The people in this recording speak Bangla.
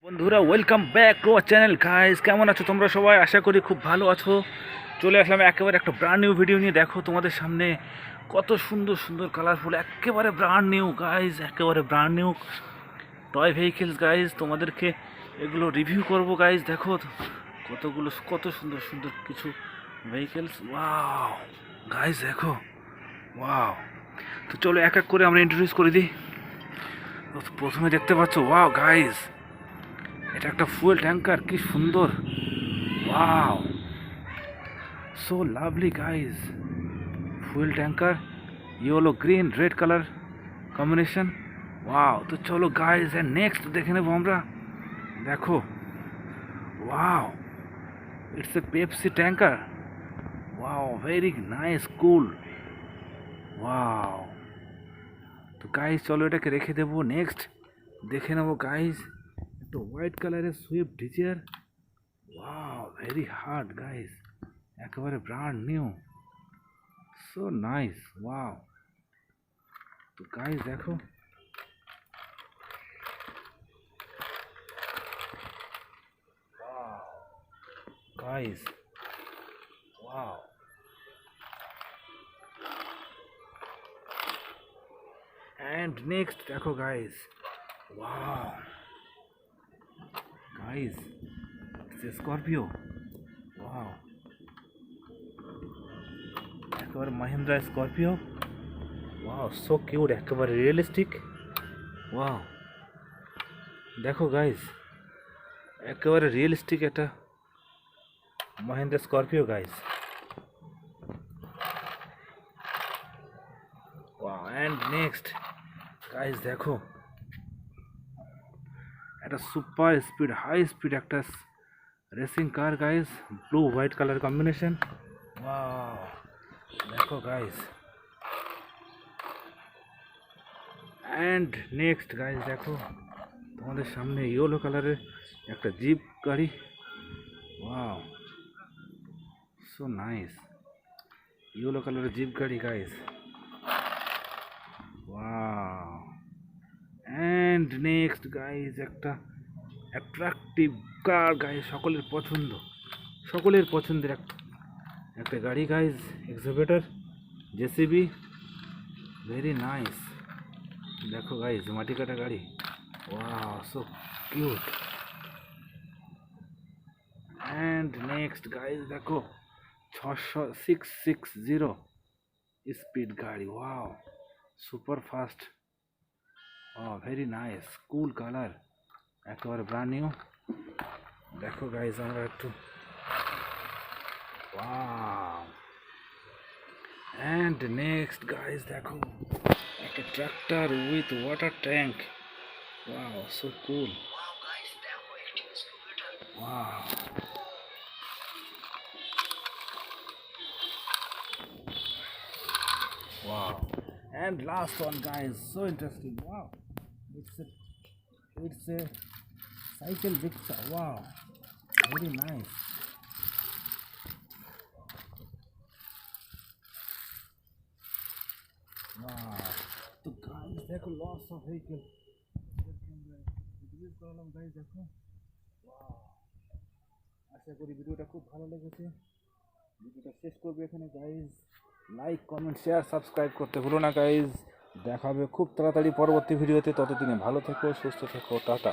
বন্ধুরা welcome back to our channel guys, কেমন আছো তোমরা সবাই? আশা করি খুব ভালো আছো। চলে আসলাম একেবারে একটা ব্র্যান্ড নিউ ভিডিও নিয়ে। দেখো তোমাদের সামনে কত সুন্দর সুন্দর কালারফুল, একেবারে ব্র্যান্ড নিউ গাইস, একেবারে brand new toy vehicles guys. তোমাদেরকে এগুলো রিভিউ করব গাইস। দেখো কত সুন্দর সুন্দর কিছু ভেহিকেলস। ওয়াও গাইস দেখো, ওয়াও। তো চলো এক এক করে আমরা ইন্ট্রোডিউস করে দিই। প্রথমে দেখতে পাচ্ছ, ওয়াও গাইস, এটা একটা ফুয়েল ট্যাঙ্কার, কি সুন্দর। Wow, so lovely guys. Fuel tanker, yellow green red colour combination. Wow, তো চলো গাইস এন্ড নেক্সট দেখে নেবো আমরা। দেখো, wow, it's a Pepsi tanker. Wow, very nice, cool. Wow, তো গাইস চলো এটাকে রেখে দেবো। নেক্সট দেখে নেবো গাইস, একটা হোয়াইট কালারের Swift Dzire. Wow, very hard guys, একেবারে brand new, so nice. Wow, তো গাইস দেখো, গাইস ওয়াও, এন্ড নেক্সট দেখো guys, wow guys, it's a Scorpio. Wow, একেবারে Mahindra Scorpio. Wow, so cute, একেবারে রিয়েলিস্টিক। ওয়াও, দেখো গাইস, একেবারে রিয়েলিস্টিক একটা Mahindra Scorpio guys. Wow, and next guys দেখো, একটা সুপার স্পিড হাই স্পিড একটা racing car guys, blue white colour combination. Wow, দেখো গাইস, এন্ড নেক্সট গাইস দেখো, তোমাদের সামনে ইয়েলো কালারের একটা জিপ গাড়ি। ওয়াও, সো নাইস, ইয়েলো কালারের জিপ গাড়ি guys. Wow, and next guys একটা অ্যাট্রাকটিভ কার গাইস, সকলের পছন্দের একটা গাড়ি guys, excavator JCB, very nice. দেখো গাইস, মাটি কাটা গাড়ি। Wow, so cute. And next guys দেখো, 660 স্পিড গাড়ি। Wow, super fast. Wow, very nice, cool colour, একেবারে ব্র্যান্ড নিউ। দেখো গাইস আমরা একটু, ওয়াও, এন্ড নেক্সট গাইস দেখো, একটা tractor with water tank. Wow, so cool. Wow, wow, and last one guys, so interesting. Wow, it's a cycle rickshaw. Wow, very nice. Wow, so guys देखो, lots of vehicle introduce করলাম guys। দেখো, wow, আশা করি ভিডিওটা খুব ভালো লেগেছে। ভিডিওটা শেষ করবে এখানে guys. Like comment share subscribe করতে ভুলো না গাইজ। দেখা হবে খুব তাড়াতাড়ি পরবর্তী ভিডিওতে। ততদিনে ভালো থেকো, সুস্থ থেকো, টাটা।